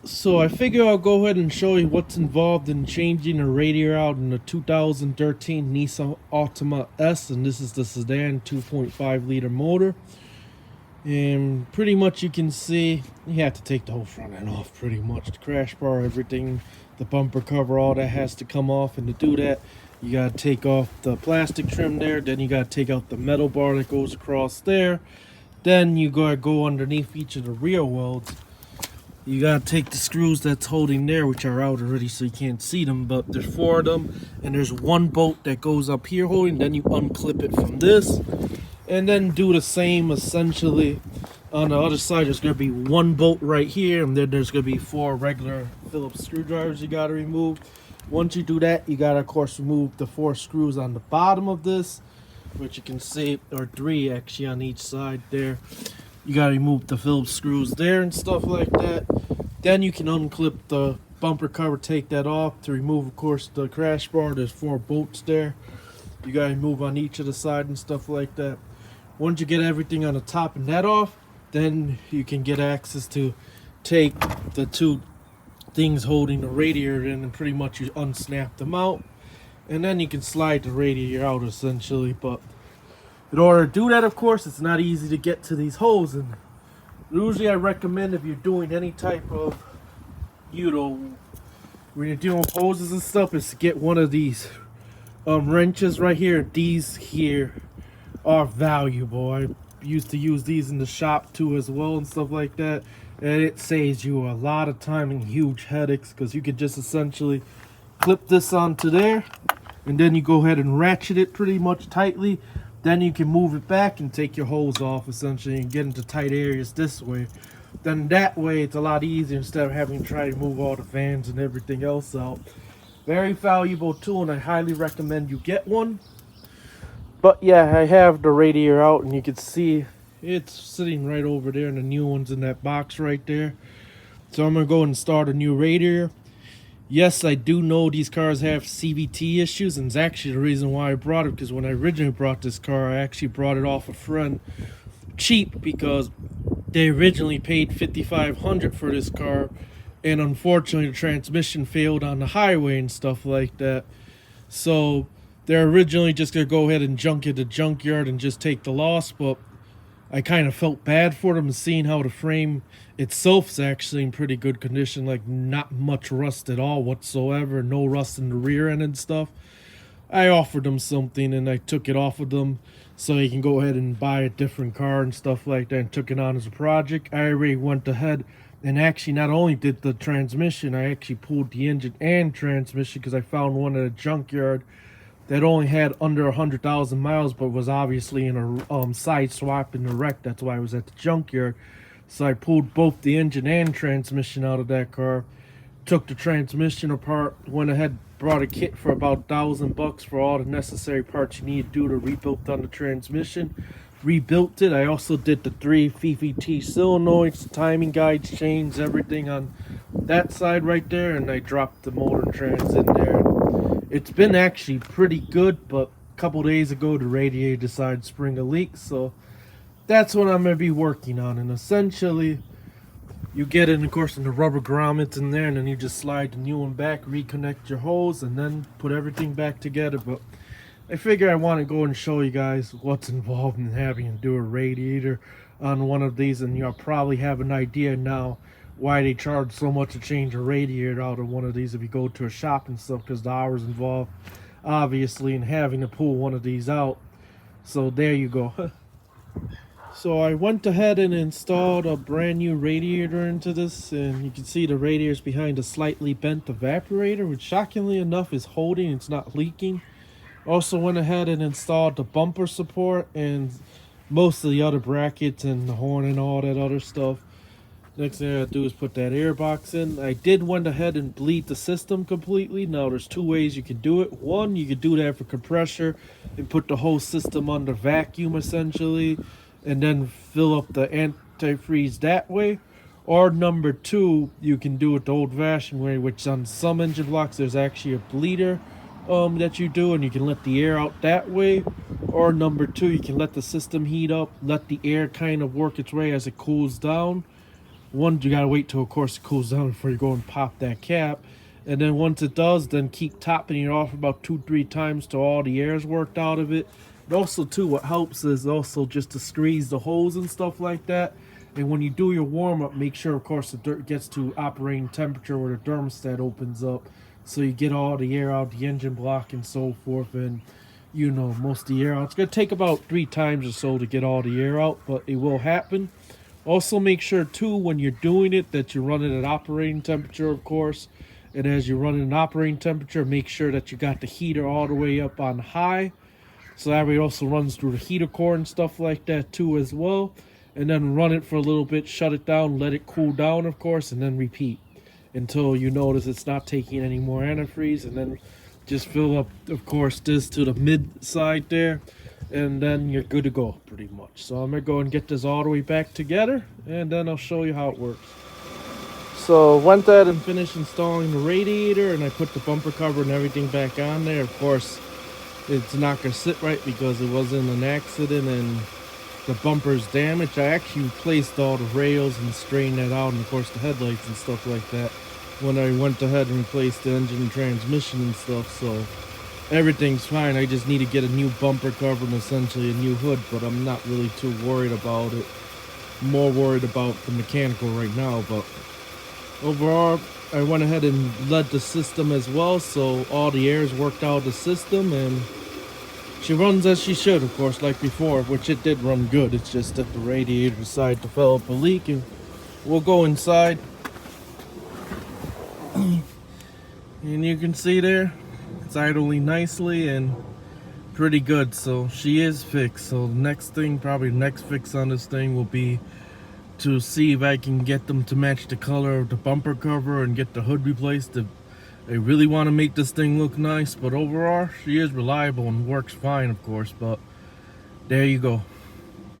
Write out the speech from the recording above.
So I figure I'll go ahead and show you what's involved in changing a radiator out in the 2013 Nissan Altima S, and this is the sedan 2.5 liter motor. And pretty much you can see you have to take the whole front end off pretty much. The crash bar, everything, the bumper cover, all that has to come off, and to do that you gotta take off the plastic trim there, then you gotta take out the metal bar that goes across there, then you gotta go underneath each of the rear welds. You gotta take the screws that's holding there, which are out already so you can't see them, but there's 4 of them, and there's one bolt that goes up here holding, then you unclip it from this, and then do the same essentially on the other side. There's gonna be one bolt right here, and then there's gonna be 4 regular Phillips screwdrivers you gotta remove. Once you do that, you gotta of course remove the 4 screws on the bottom of this, which you can see, or 3 actually on each side there. You gotta remove the Phillips screws there and stuff like that. Then you can unclip the bumper cover, take that off. To remove, of course, the crash bar, there's 4 bolts there. You gotta remove on each of the side and stuff like that. Once you get everything on the top and that off, then you can get access to take the 2 things holding the radiator in, and pretty much you unsnap them out. And then you can slide the radiator out essentially, but in order to do that, of course, it's not easy to get to these holes, and usually I recommend, if you're doing any type of, when you're dealing with hoses and stuff, is to get one of these wrenches right here. These here are valuable. I used to use these in the shop too as well and stuff like that, and it saves you a lot of time and huge headaches, because you could just essentially clip this onto there, and then you go ahead and ratchet it pretty much tightly. Then you can move it back and take your hose off essentially and get into tight areas this way. Then that way it's a lot easier instead of having to try to move all the fans and everything else out. Very valuable tool, and I highly recommend you get one. But yeah, I have the radiator out, and you can see it's sitting right over there, and the new one's in that box right there. So I'm gonna go and start a new radiator. Yes, I do know these cars have CVT issues, and it's actually the reason why I brought it, because when I originally brought this car, I actually brought it off a friend cheap, because they originally paid $5,500 for this car, and unfortunately the transmission failed on the highway and stuff like that. So they're originally just going to go ahead and junk it to junkyard and just take the loss, but I kind of felt bad for them, seeing how the frame itself is actually in pretty good condition, like not much rust at all whatsoever, no rust in the rear end and stuff. I offered them something, and I took it off of them so they can go ahead and buy a different car and stuff like that, and took it on as a project. I already went ahead and actually not only did the transmission, I actually pulled the engine and transmission, because I found one at a junkyard that only had under 100,000 miles, but was obviously in a side swap in the wreck. That's why I was at the junkyard. So I pulled both the engine and transmission out of that car, took the transmission apart, went ahead, brought a kit for about $1,000 for all the necessary parts you need to do to rebuild on the transmission. Rebuilt it. I also did the 3 VVT solenoids, timing guides, chains, everything on that side right there, and I dropped the motor and trans in there. It's been actually pretty good, but a couple days ago the radiator decided to spring a leak, so that's what I'm going to be working on. And essentially you get it, of course, in the rubber grommets in there, and then you just slide the new one back, reconnect your hose, and then put everything back together. But I figure I want to go and show you guys what's involved in having to do a radiator on one of these, and you'll probably have an idea now why they charge so much to change a radiator out of one of these if you go to a shop and stuff, because the hours involved obviously in having to pull one of these out. So there you go. So I went ahead and installed a brand new radiator into this, and you can see the radiator's behind a slightly bent evaporator, which shockingly enough is holding, it's not leaking. Also went ahead and installed the bumper support and most of the other brackets and the horn and all that other stuff. Next thing I gotta do is put that air box in. I did went ahead and bleed the system completely. Now there's 2 ways you can do it. One, you could do that for compressor and put the whole system under vacuum essentially, and then fill up the antifreeze that way. Or number 2, you can do it the old-fashioned way, which on some engine blocks there's actually a bleeder that you do, and you can let the air out that way. Or number 2, you can let the system heat up, let the air kind of work its way as it cools down, one, you gotta wait till of course it cools down before you go and pop that cap. And then once it does, then keep topping it off about 2-3 times till all the air is worked out of it. And also too, what helps is also just to squeeze the hose and stuff like that. And when you do your warm up, make sure of course the dirt gets to operating temperature where the thermostat opens up, so you get all the air out the engine block and so forth. And you know, most of the air out. It's gonna take about 3 times or so to get all the air out, but it will happen. Also make sure too when you're doing it that you're running at operating temperature, of course. And as you're running an operating temperature, make sure that you got the heater all the way up on high. So that way it also runs through the heater core and stuff like that too as well. And then run it for a little bit, shut it down, let it cool down of course, and then repeat until you notice it's not taking any more antifreeze. And then just fill up of course this to the mid side there, and then you're good to go pretty much. So I'm gonna go and get this all the way back together, and then I'll show you how it works. So went ahead and finished installing the radiator, and I put the bumper cover and everything back on there. Of course, it's not gonna sit right because it was in an accident and the bumper's damaged. I actually replaced all the rails and straightened that out, and of course the headlights and stuff like that when I went ahead and replaced the engine and transmission and stuff. So everything's fine. I just need to get a new bumper cover and essentially a new hood, but I'm not really too worried about it. More worried about the mechanical right now. But overall, I went ahead and led the system as well, so all the air is worked out of the system, and she runs as she should, of course, like before, which it did run good. It's just that the radiator decided to develop a leak, and we'll go inside. And you can see there, it's idling nicely and pretty good. So she is fixed. So the next thing, probably the next fix on this thing will be to see if I can get them to match the color of the bumper cover and get the hood replaced. I really want to make this thing look nice, but overall she is reliable and works fine, of course. But there you go.